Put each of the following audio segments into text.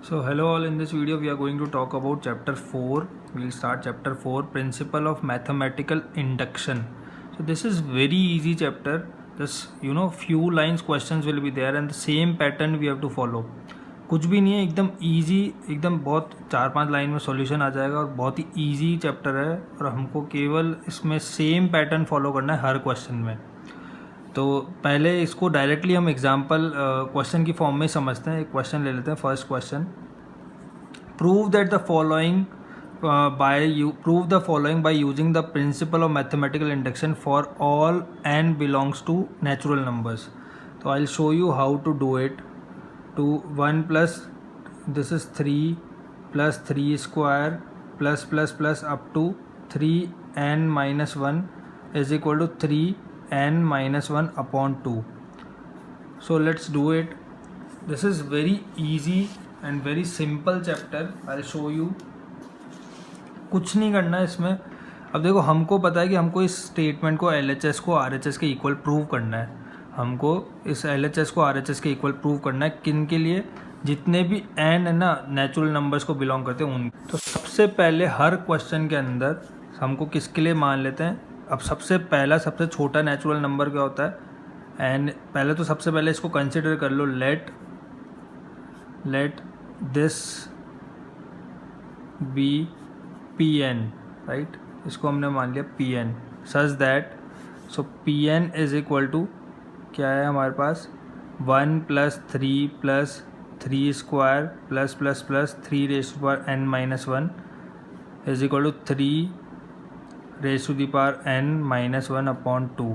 So hello all, in this video we are going to talk about chapter 4. We'll start chapter 4, principle of mathematical induction. So this is very easy chapter. Just few lines questions will be there and the same pattern we have to follow. कुछ भी नहीं है, एकदम easy, एकदम बहुत 4-5 line में solution आ जाएगा और बहुत ही इजी चैप्टर है और हमको केवल इसमें सेम पैटर्न फॉलो करना है हर क्वेश्चन में. तो पहले इसको डायरेक्टली हम एग्जाम्पल क्वेश्चन की फॉर्म में समझते हैं. एक क्वेश्चन ले लेते हैं. First question, prove that the following by using the principle of mathematical induction for all n belongs to natural numbers. तो I will show you how to do it. Two 1 plus this is 3 plus 3 square plus plus plus up to 3n minus 1 is equal to 3n minus 1 upon 2. So let's do it. This is very easy and very simple chapter. I'll show you. कुछ नहीं करना है इसमें. अब देखो, हमको पता है कि हमको इस स्टेटमेंट को LHS को RHS के इक्वल प्रूव करना है. हमको इस LHS को RHS के इक्वल प्रूव करना है. किन के लिए? जितने भी n है ना नेचुरल नंबर्स को बिलोंग करते हैं उन. तो सबसे पहले हर क्वेश्चन के अंदर हमको किसके लिए मान लेते हैं. अब सबसे सबसे छोटा नेचुरल नंबर क्या होता है? एंड पहले तो सबसे पहले इसको कंसिडर कर लो. Let this be Pn, right. इसको हमने मान लिया Pn such that so Pn is equal to क्या है हमारे पास 1 plus 3 plus 3 square plus plus plus 3 raise to power n minus 1 is equal to 3 raised to the power n minus 1 upon 2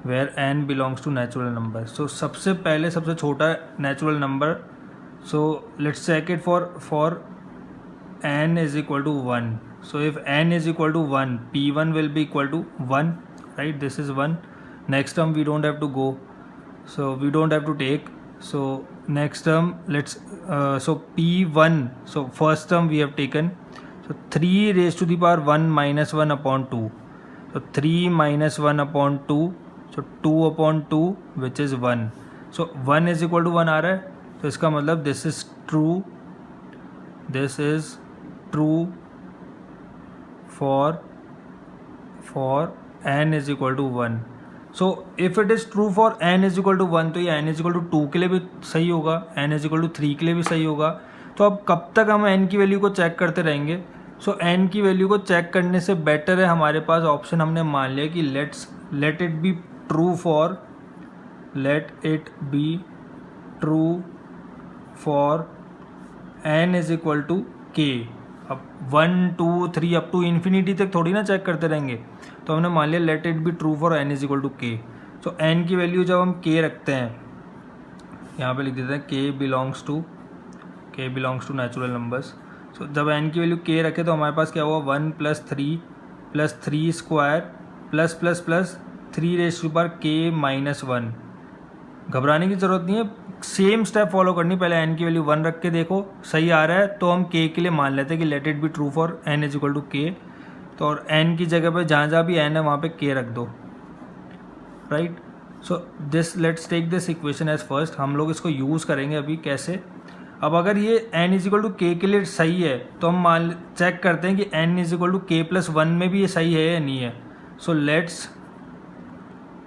where n belongs to natural number. So सबसे पहले सबसे छोटा natural number. So let's check it for n is equal to 1. So if n is equal to 1, p1 will be equal to 1, right? This is 1. Next term we don't have to go, so we don't have to take. So next term let's so p1, so first term we have taken. So 3 raised to the power 1 minus 1 upon 2. So 3 minus 1 upon 2. So 2 upon 2 which is 1. So 1 is equal to 1 आ रहा है. तो इसका मतलब this is true. This is true for n is equal to 1. So if it is true for n is equal to 1 तो ये n is equal to 2 के लिए भी सही होगा, n is equal to 3 के लिए भी सही होगा. तो अब कब तक हम n की वैल्यू को चेक करते रहेंगे? सो n की वैल्यू को चेक करने से बेटर है हमारे पास ऑप्शन हमने मान लिया कि let it be true for n is equal to k. अब 1 2 3 अप टू इन्फिनिटी तक थोड़ी ना चेक करते रहेंगे. तो हमने मान लिया let it be true for n is equal to k. So n की वैल्यू जब हम k रखते हैं, यहाँ पे लिख देते हैं k belongs to natural numbers. So जब n की वैल्यू k रखे तो हमारे पास क्या हुआ 1 plus 3 square plus plus plus 3 raise to power k minus 1. घबराने की ज़रूरत नहीं है, सेम स्टेप फॉलो करनी. पहले n की वैल्यू 1 रख के देखो, सही आ रहा है तो हम k के लिए मान लेते हैं कि let it be true for n is equal to k. तो और n की जगह पे जहाँ भी n है वहाँ पे k रख दो, right. So this let's take this equation as first. हम लोग इसको यूज़ करेंगे अभी कैसे. अब अगर ये n is equal to k के लिए सही है तो हम चेक करते हैं कि n is equal to k plus 1 में भी ये सही है या नहीं है. So let's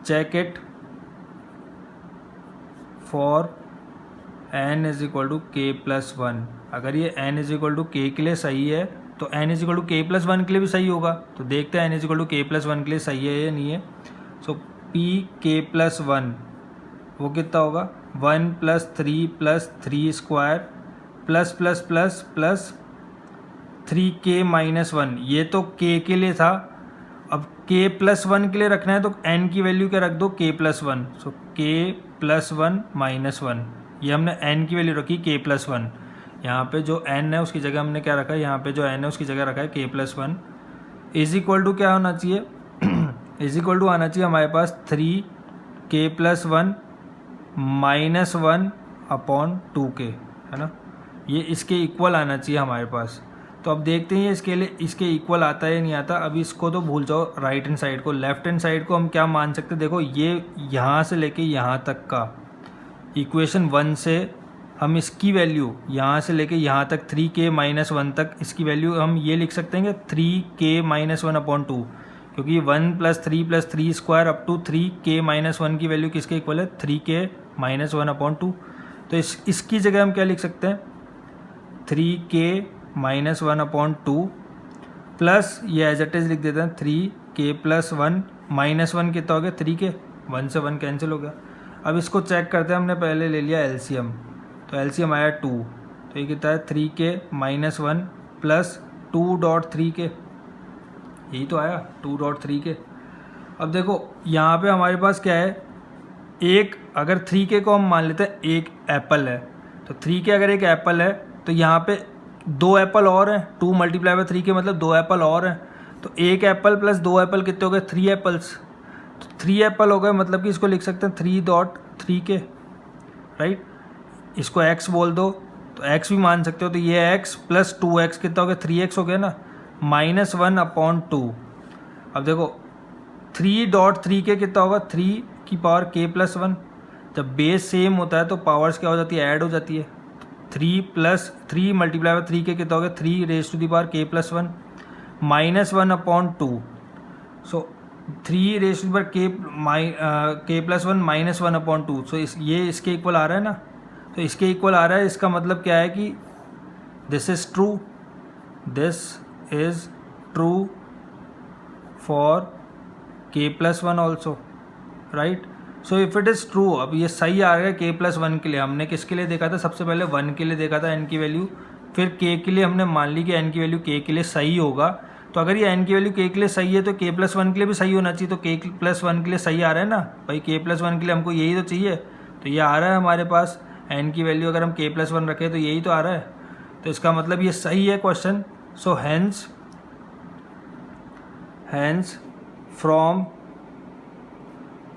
check it for n is equal to k plus 1. अगर ये n is equal to k के लिए सही है तो n is equal to k plus 1 के लिए भी सही होगा. तो देखते हैं n is equal to k plus 1 के लिए सही है या नहीं है. सो p k प्लस 1 वो कितना होगा 1 plus 3 square plus plus plus plus 3k minus 1. ये तो k के लिए था. अब k प्लस 1 के लिए रखना है तो n की वैल्यू क्या रख दो k प्लस 1. सो k प्लस 1 माइनस 1. ये हमने n की वैल्यू रखी k प्लस 1. यहाँ पे जो n है उसकी जगह हमने क्या रखा है, यहाँ पे जो n है उसकी जगह रखा है k plus 1. Is equal to क्या होना चाहिए इज इक्वल टू आना चाहिए हमारे पास 3k plus 1 minus 1 upon 2k, है ना. ये इसके इक्वल आना चाहिए हमारे पास. तो अब देखते हैं इसके इक्वल आता है या नहीं आता. अभी इसको तो भूल जाओ, राइट हैंड साइड को. लेफ्ट हैंड साइड को हम क्या मान सकते हैं, देखो ये यहाँ से लेके यहाँ तक का इक्वेशन 1 से हम इसकी वैल्यू यहाँ से लेके यहाँ तक 3k-1 तक इसकी वैल्यू हम ये लिख सकते हैं कि 3k-1/2, क्योंकि 1 + 3 + 3 स्क्वायर अप टू 3k-1 की वैल्यू किसके इक्वल है 3k-1/2। तो इसकी जगह हम क्या लिख सकते हैं 3k-1/2 प्लस ये एज इट इज़ लिख देते हैं 3k+1 -1 कितना हो गया 3k, 1 से 1 कैंसिल हो गया। अब इसको चेक करते हैं, हमने पहले ले लिया एलसीएम, तो एलसीएम आया 2, तो ये कितना है 3k-1 प्लस 2.3k, यही तो आया 2.3k। अब देखो यहाँ पे हमारे पास क्या है, एक अगर 3k को हम मान लेते हैं एक एप्पल है, तो 3k अगर एक एप्पल है तो यहाँ पे 2 एप्पल और हैं, 2 × 3k मतलब 2 एप्पल और हैं, तो एक एप्पल प्लस 2 एप्पल कितने हो गए 3 एप्पल्स, तो 3 एप्पल हो गए, मतलब कि इसको लिख सकते हैं 3.3k, राइट। इसको x बोल दो तो x भी मान सकते हो, तो ये x प्लस 2x कितना हो गया 3x हो गया ना, -1/2। अब देखो 3.3k कितना होगा 3k+1, जब बेस सेम होता है तो पावर्स क्या हो जाती है ऐड हो जाती है, 3 + 3 × 3k कितना हो गया 3k+1 -1/2, सो 3k+1 -1/2, सो ये इसके इक्वल आ रहा है ना, तो इसके इक्वल आ रहा है, इसका मतलब क्या है कि this is true for k+1 also, right. So if it is true, अब ये सही आ गया k+1 के लिए, हमने किसके लिए देखा था सबसे पहले 1 के लिए देखा था n की वैल्यू, फिर k के लिए हमने मान ली कि n की वैल्यू k के लिए सही होगा, तो अगर ये n की वैल्यू k के लिए सही है तो k+1 के लिए भी सही होना चाहिए, तो k+1 के लिए सही आ रहा है ना भाई, k+1 के लिए हमको यही तो चाहिए, तो ये आ रहा है हमारे पास n की वैल्यू अगर हम k+1 रखें तो यही तो आ रहा है, तो इसका मतलब ये सही है question. So hence from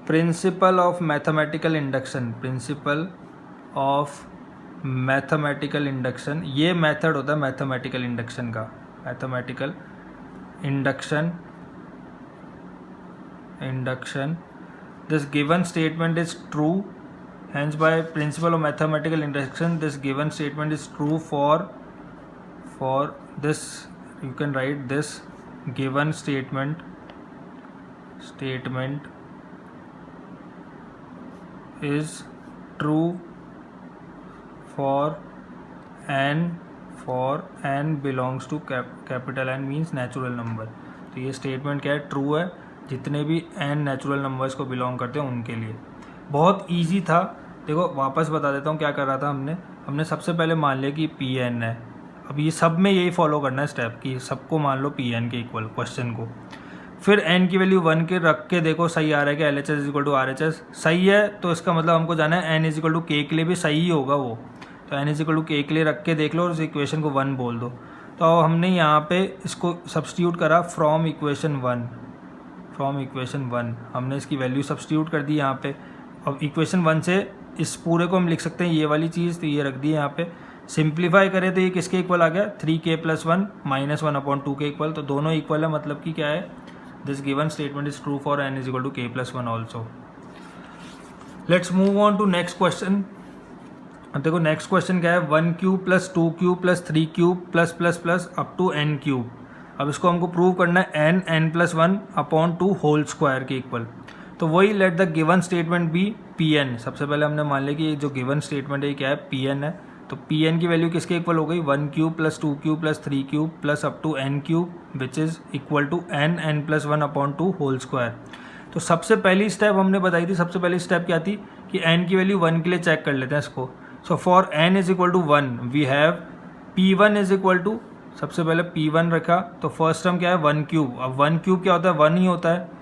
principle of mathematical induction, ये मेथड होता है मैथमेटिकल इंडक्शन का, mathematical induction this given statement is true, hence by principle of mathematical induction this given statement is true for this, you can write this given statement is true for n belongs to capital N means natural number। तो ये statement क्या है true है जितने भी n natural numbers को belong करते हैं उनके लिए। बहुत इजी था, देखो वापस बता देता हूँ क्या कर रहा था हमने सबसे पहले मान लिया कि Pn है, अब ये सब में यही फॉलो करना है स्टेप कि सबको मान लो Pn के इक्वल क्वेश्चन को, फिर n की वैल्यू 1 के रख के देखो सही आ रहा है कि LHS = RHS सही है, तो इसका मतलब हमको जाना है n = k के लिए भी सही ही होगा वो, तो n = k के लिए रख के देख लो और उस इक्वेशन को 1 बोल दो। तो हमने यहाँ पे इसको सब्स्टिट्यूट करा फ्रॉम इक्वेशन 1 हमने इसकी वैल्यू सब्स्टिट्यूट कर दी यहाँ पे। अब इक्वेशन 1 से इस पूरे को हम लिख सकते हैं ये वाली चीज़, तो ये रख दी यहाँ पे, सिंप्लीफाई करें तो ये किसके इक्वल आ गया 3k+1 -1/2 के इक्वल, तो दोनों इक्वल है, मतलब कि क्या है this given statement is true for n = k+1 also. Let's move on to next question. अब देखो नेक्स्ट क्वेश्चन क्या है 1³ + 2³ + 3³ +++ अप टू n³। अब इसको हमको प्रूव करना है n+1/2 होल स्क्वायर के इक्वल, तो वही let the given statement be Pn। सबसे पहले हमने मान लिया कि ये जो गिवन स्टेटमेंट है क्या है Pn है, तो Pn की वैल्यू किसके इक्वल हो गई 1³ + 2³ + 3³ plus up to n³ which is equal to n+1/2 whole square. तो सबसे पहली स्टेप हमने बताई थी, सबसे पहली स्टेप क्या थी कि n की वैल्यू 1 के लिए चेक कर लेते हैं इसको। So for n = 1 we have P1 = सबसे पहले P1 रखा, तो फर्स्ट टर्म क्या है 1³, अब 1³ क्या होता है 1 ही होता है,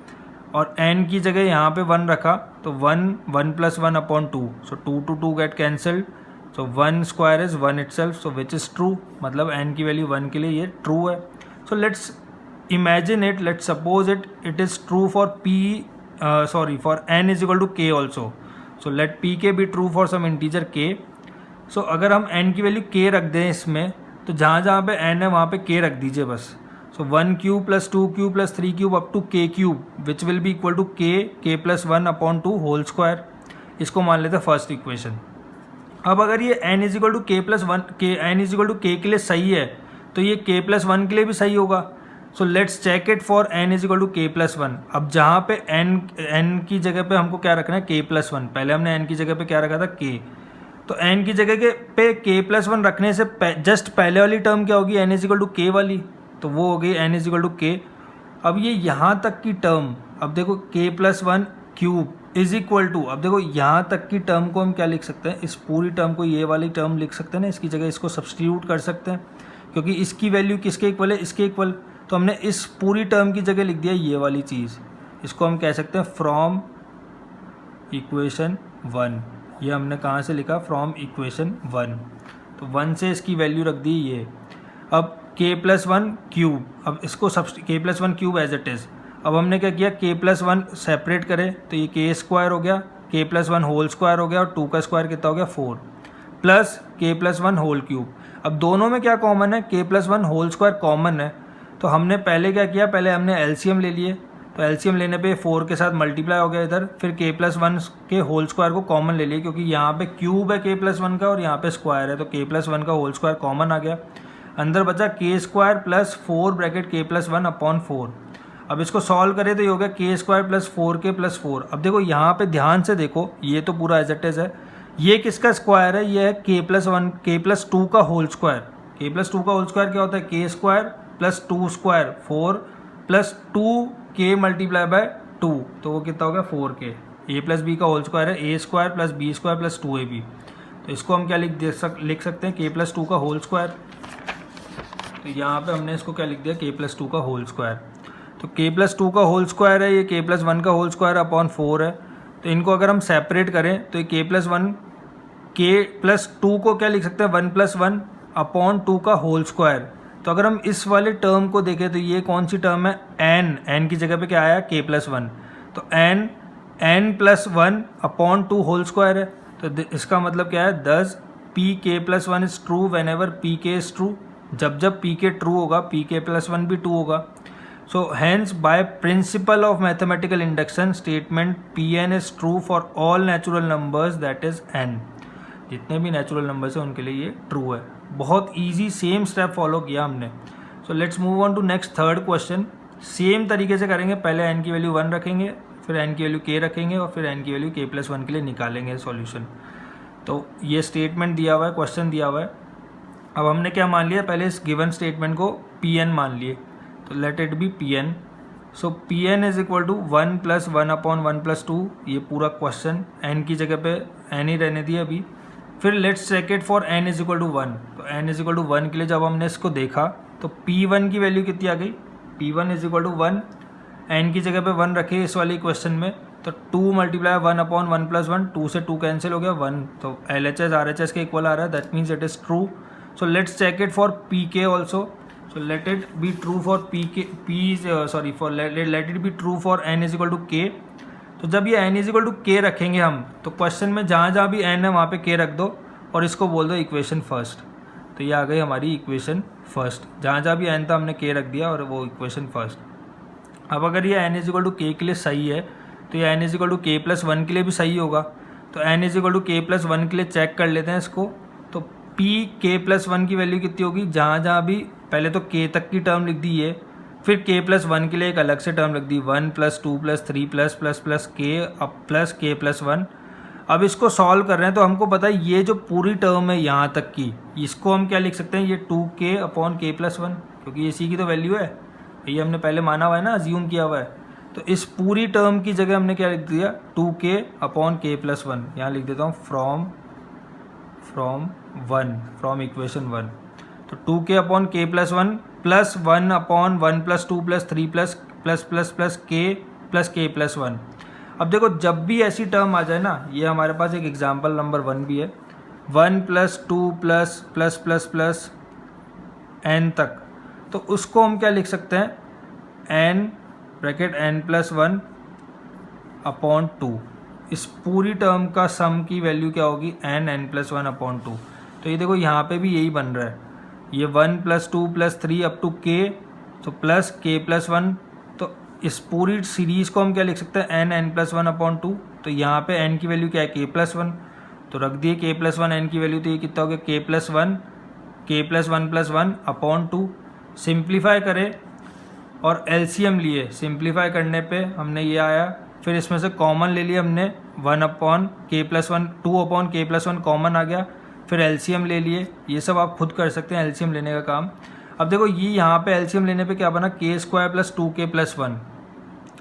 और n की जगह यहाँ पे 1 रखा, तो 1 + 1/2, so 2 to 2 get cancelled, so 1 square is 1 itself, so which is true, मतलब n की वैल्यू 1 के लिए ये ट्रू है। So let's imagine it, let's suppose it is true for for n = k also, so let pk be true for some integer k। So अगर हम n की वैल्यू k रख दें इसमें, तो जहाँ जहाँ पे n है वहाँ पे k रख दीजिए बस। So 1³ + 2³ + 3³ up to k³ which will be equal to k+1/2 whole square. इसको मान लेते हैं फर्स्ट इक्वेशन। अब अगर ये n is equal to K plus one n is equal to के लिए सही है तो ये k प्लस वन के लिए भी सही होगा. So let's check it for n is equal to K plus one. अब जहाँ पे n की जगह पे हमको क्या रखना है, k प्लस वन. पहले हमने n की जगह पे क्या रखा था, k. तो n की जगह के पे k प्लस वन रखने से जस्ट पहले वाली टर्म क्या होगी, n is equal to k वाली, तो वो हो गई n is equal to k. अब ये यहाँ तक की टर्म, अब देखो k plus one cube is equal to, अब देखो यहाँ तक की टर्म को हम क्या लिख सकते हैं, इस पूरी टर्म को ये वाली टर्म लिख सकते हैं ना, इसकी जगह इसको सब्सटीट्यूट कर सकते हैं क्योंकि इसकी वैल्यू किसके इक्वल है, इसके इक्वल. तो हमने इस पूरी टर्म की जगह लिख दिया ये वाली चीज़. इसको हम कह सकते हैं फ्रॉम इक्वेशन वन. ये हमने कहाँ से लिखा, फ्रॉम इक्वेशन वन. तो वन से इसकी वैल्यू रख दी ये. अब k प्लस वन क्यूब, अब इसको k plus one cube as it is. अब हमने क्या किया, k प्लस वन सेपरेट करें तो ये k स्क्वायर हो गया, k plus one whole square हो गया और 2 का स्क्वायर कितना हो गया 4 plus k plus one whole cube. अब दोनों में क्या कॉमन है, k plus one whole square common है. तो हमने पहले क्या किया, पहले हमने एलसीएम ले लिए. तो एलसीएम लेने पे 4 के साथ मल्टीप्लाई हो गया इधर, फिर k प्लस वन के होल स्क्वायर को कॉमन ले लिए क्योंकि यहाँ पे क्यूब है k प्लस वन का और यहाँ पे स्क्वायर है, तो k प्लस वन का होल स्क्वायर कॉमन आ गया. अंदर बचा k square plus 4 bracket k plus one upon 4. अब इसको सॉल्व करें तो ये हो गया k square plus 4k plus 4. अब देखो यहाँ पे ध्यान से देखो, ये तो पूरा एज इट इज है. ये किसका स्क्वायर है, ये है k plus one k plus two का whole square. k plus two का होल स्क्वायर क्या होता है, k square plus two square 4 plus 2k multiply by 2, तो वो कितना हो गया 4k. a प्लस बी का होल स्क्वायर है a square plus B square plus 2ab. तो इसको हम क्या लिख सकते हैं, k प्लस टू का होल स्क्वायर. तो यहाँ पे हमने इसको क्या लिख दिया, k प्लस टू का होल स्क्वायर. तो k प्लस टू का होल स्क्वायर है, ये k प्लस वन का होल स्क्वायर अपॉन 4 है. तो इनको अगर हम सेपरेट करें तो ये k plus one, k plus to को क्या लिख सकते हैं, 1 प्लस वन अपॉन 2 का होल स्क्वायर. तो अगर हम इस वाले टर्म को देखें तो ये कौन सी टर्म है, n की जगह पे क्या आया k प्लस वन. तो n plus one upon 2 whole square है. तो इसका मतलब क्या है, thus P K plus one is true whenever P K is true. जब जब पी के ट्रू होगा पी के प्लस वन भी ट्रू होगा. So hence by principle of mathematical induction statement P N is true for all natural numbers that is n. जितने भी natural numbers हैं उनके लिए ये ट्रू है. बहुत इजी, सेम स्टेप फॉलो किया हमने. So let's move on to next third question. Same तरीके से करेंगे, पहले n की वैल्यू 1 रखेंगे, फिर n की वैल्यू k रखेंगे और फिर n की वैल्यू k प्लस वन के लिए निकालेंगे सॉल्यूशन. तो ये स्टेटमेंट दिया हुआ है, क्वेश्चन दिया हुआ है. अब हमने क्या मान लिया, पहले इस गिवन स्टेटमेंट को pn मान लिए. तो let it be pn. So pn is equal to 1 plus one upon 1 plus two. ये पूरा क्वेश्चन n की जगह पे n ही रहने दिया अभी. फिर let's check it for n is equal to 1. तो n इज इक्वल टू 1 के लिए जब हमने इसको देखा तो p1 की वैल्यू कितनी आ गई, p1 is equal to 1. n की जगह पे 1 रखे इस वाली क्वेश्चन में, तो 2 मल्टीप्लाई 1 अपॉन 1 प्लस वन, 2 से 2 कैंसिल हो गया 1. तो LHS RHS के इक्वल आ रहा है, that means it is true. So let's check it for pk also. So let it be true for let it be true for n is equal to k. तो जब ये n is equal to k रखेंगे हम, तो question में जहाँ जहाँ भी n है वहाँ पे k रख दो और इसको बोल दो इक्वेशन फर्स्ट. तो ये आ गई हमारी इक्वेशन फर्स्ट. जहाँ जहाँ भी n था हमने k रख दिया और वो इक्वेशन फर्स्ट. अब अगर ये n is equal to k के लिए सही है तो ये n is equal to k plus one के लिए भी सही होगा. तो n is equal to k plus one के लिए चेक कर लेते हैं इसको. तो p k प्लस वन की वैल्यू कितनी होगी, जहाँ जहाँ भी पहले तो k तक की टर्म लिख दी है, फिर k प्लस वन के लिए एक अलग से टर्म लिख दी, 1 plus 2 plus 3 plus plus plus k अब प्लस k प्लस वन. अब इसको सॉल्व कर रहे हैं तो हमको पता है ये जो पूरी टर्म है यहाँ तक की, इसको हम क्या लिख सकते हैं, ये 2k upon k plus one, क्योंकि ये इसी की तो वैल्यू है. ये हमने पहले माना हुआ है ना, अज्यूम किया हुआ है. तो इस पूरी टर्म की जगह हमने क्या लिख दिया, 2k upon k plus one. यहाँ लिख देता हूँ फ्रॉम इक्वेशन वन. तो 2k upon k plus one plus 1 upon 1 plus 2 plus 3 plus plus plus plus k plus one. अब देखो जब भी ऐसी टर्म आ जाए ना, ये हमारे पास एक एग्जाम्पल नंबर 1 भी है, 1 plus 2 plus plus plus plus n तक, तो उसको हम क्या लिख सकते हैं, n bracket n plus one upon 2. इस पूरी टर्म का सम की वैल्यू क्या होगी, n प्लस वन अपॉन 2. तो ये देखो यहाँ पे भी यही बन रहा है, ये 1 plus 2 plus 3 up to k, तो प्लस k प्लस वन. तो इस पूरी सीरीज़ को हम क्या लिख सकते हैं, n प्लस वन अपॉन 2. तो यहाँ पे n की वैल्यू क्या है, k प्लस वन. तो रख दिए k प्लस वन n की वैल्यू, तो ये कितना हो गया k plus one plus one upon two. Simplify करें और एलसीएम लिए, सिंप्लीफाई करने पे हमने ये आया, फिर इसमें से कॉमन ले लिया हमने 1 upon k plus one, 2 upon k plus one common आ गया, फिर एलसीएम ले लिए। ये सब आप खुद कर सकते हैं एलसीएम लेने का काम। अब देखो ये यहाँ पे एलसीएम लेने पे क्या बना, k square plus 2k plus one.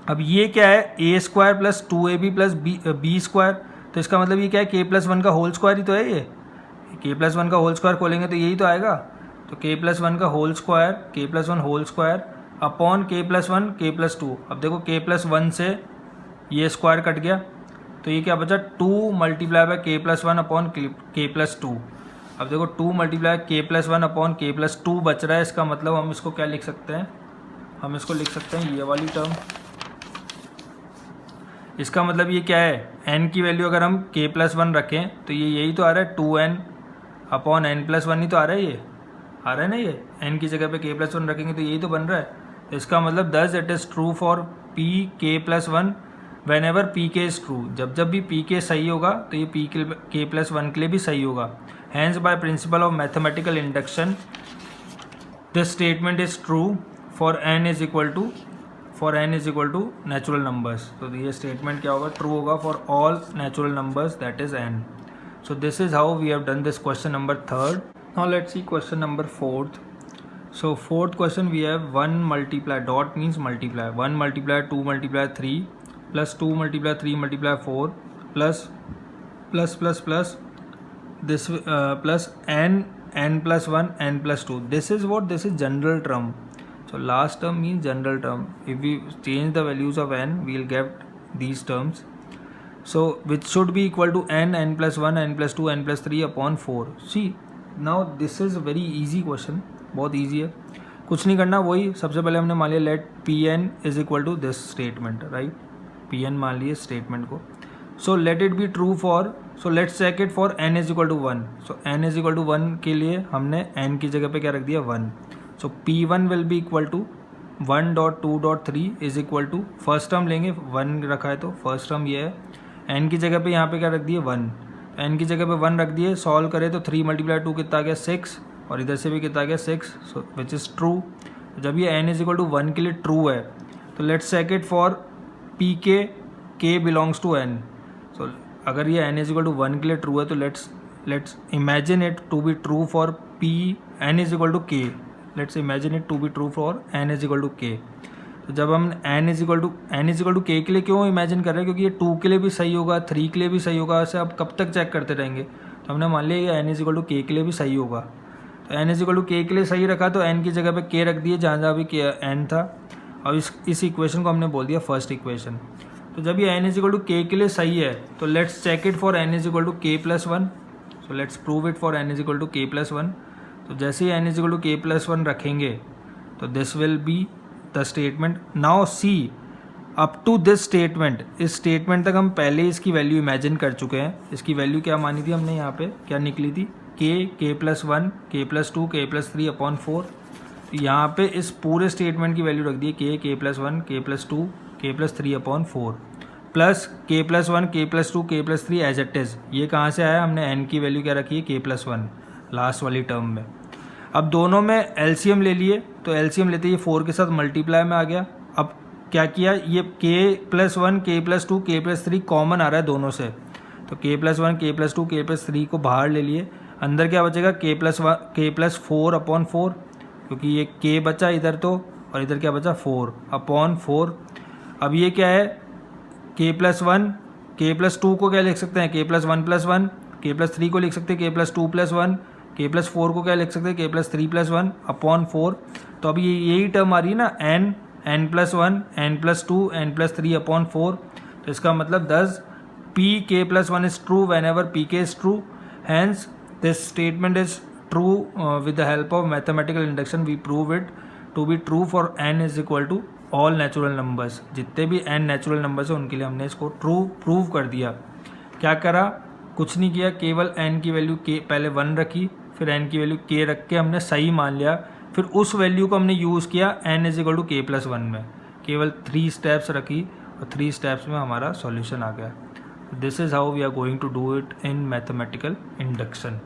अब ये क्या है, a square plus 2ab plus B square, तो इसका मतलब ये क्या है, k प्लस वन का होल स्क्वायर ही तो है ये। k प्लस वन का होल स्क्वायर खोलेंगे तो यही तो आएगा, तो k प्लस वन का whole square, k plus one whole square upon k plus one k plus two. अब देखो k प्लस वन से ये स्क्वायर कट गया, तो ये क्या बचा, 2 multiply by k plus one upon k plus two. अब देखो 2 multiply k plus one upon k plus to बच रहा है, इसका मतलब हम इसको क्या लिख सकते हैं, हम इसको लिख सकते हैं ये वाली टर्म। इसका मतलब ये क्या है, n की वैल्यू अगर हम k प्लस वन रखें तो ये यही तो आ रहा है 2n upon n plus one ही तो आ रहा है, ये आ रहा है ना, ये n की जगह पे k प्लस वन रखेंगे तो यही तो बन रहा है। तो इसका मतलब thus it is true for p k plus one when ever P के इज़ ट्रू, जब भी पी के सही होगा तो ये पी के प्लस वन के लिए भी सही होगा। Hence by principle of mathematical induction this statement is true for n is equal to natural numbers. तो ये स्टेटमेंट क्या होगा, ट्रू होगा for all natural numbers that is n। So this is how we have done this question number third. Now let's see question number fourth. So fourth question we have 1 multiply, dot means multiply, 1 multiply 2 multiply 3 plus 2 multiply 3 multiply 4 plus this plus n plus 1 n plus 2. This is what, this is general term. So last term means general term. If we change the values of n, we will get these terms. So which should be equal to n plus 1 n plus 2 n plus 3 upon 4. See now this is a very easy question, बहुत easy है, कुछ नहीं करना, वही सबसे पहले हमने मान लिया let P N is equal to this statement, right, P N मान लिए स्टेटमेंट को। So let it be true for, so let's check it for N is equal to one. So N is equal to one के लिए हमने N की जगह पे क्या रख दिया, one. So P one will be equal to 1.2.3 is equal to, first term लेंगे, वन रखा है तो फर्स्ट टर्म ये है, एन की जगह पे यहाँ पे क्या रख दिए, वन, एन की जगह पे वन रख दिए, सॉल्व करें तो 3 मल्टीप्लाई 2 कितना आ गया, 6, और इधर से भी कितना आ गया, 6, सो विच इज़ ट्रू। जब ये n is equal to one के लिए ट्रू है तो let's check it for P K belongs to n। So अगर ये n is equal to one के लिए ट्रू है तो let's imagine it to be true for P n is equal to K, let's imagine it to be true for n is equal to K. तो जब हम n is equal to के लिए क्यों इमेजिन कर रहे हैं, क्योंकि ये 2 के लिए भी सही होगा, 3 के लिए भी सही होगा, ऐसे आप कब तक चेक करते रहेंगे। तो हमने मान लिया ये n इज इक्वल टू के लिए भी सही होगा, तो n इज इक्वल टू के लिए सही रखा तो n की जगह पे k रख दिए जहाँ भी n था, और इस इक्वेशन को हमने बोल दिया फर्स्ट इक्वेशन। तो जब ये n इज इक्वल टू के लिए सही है तो let's check it for n is equal to K plus one. So let's prove it for n is equal to K plus one. तो जैसे ही n is equal to K plus one रखेंगे तो this will be the statement. Now see up to this statement, इस statement तक हम पहले इसकी वैल्यू इमेजिन कर चुके हैं। इसकी वैल्यू क्या मानी थी हमने, यहाँ पे क्या निकली थी, के plus one, K plus two, K plus three upon 4। यहाँ पे इस पूरे स्टेटमेंट की वैल्यू रख दी K plus one, K plus two, K plus three upon 4 plus K plus one, K plus two, K plus three as it is. ये कहाँ से आया, हमने n की वैल्यू क्या रखी है, के प्लस वन लास्ट वाली टर्म में। अब दोनों में एलसीएम ले लिए, तो एलसीएम लेते ये 4 के साथ मल्टीप्लाई में आ गया। अब क्या किया, ये के plus one, K plus two, K plus three common आ रहा है दोनों से, तो के plus one, K plus two, K plus three को बाहर ले लिए, अंदर क्या बचेगा, के प्लस 4 अपॉन 4, क्योंकि ये के बचा इधर तो, और इधर क्या बचा 4 अपॉन 4। अब ये क्या है, के plus one, K plus to को क्या लिख सकते हैं, के plus one plus one, K plus three को लिख सकते हैं के plus two plus one, K plus four को क्या लिख सकते हैं, के plus three plus one upon 4। तो अभी यही टर्म आ रही है ना, n plus one, n plus two, n plus three upon 4। तो इसका मतलब 10 P K plus one is true whenever P K is true. Hence this statement is true with the help of mathematical induction we prove it to be true for n is equal to all natural numbers. जितने भी n natural numbers हैं उनके लिए हमने इसको true prove कर दिया। क्या करा, कुछ नहीं किया, केवल n की वैल्यू k पहले 1 रखी, फिर n की वैल्यू k रख के हमने सही मान लिया, फिर उस वैल्यू को हमने यूज़ किया n is equal to K plus one में। केवल 3 स्टेप्स रखी और 3 स्टेप्स में हमारा सॉल्यूशन आ गया। This is how we are going to do it in mathematical induction.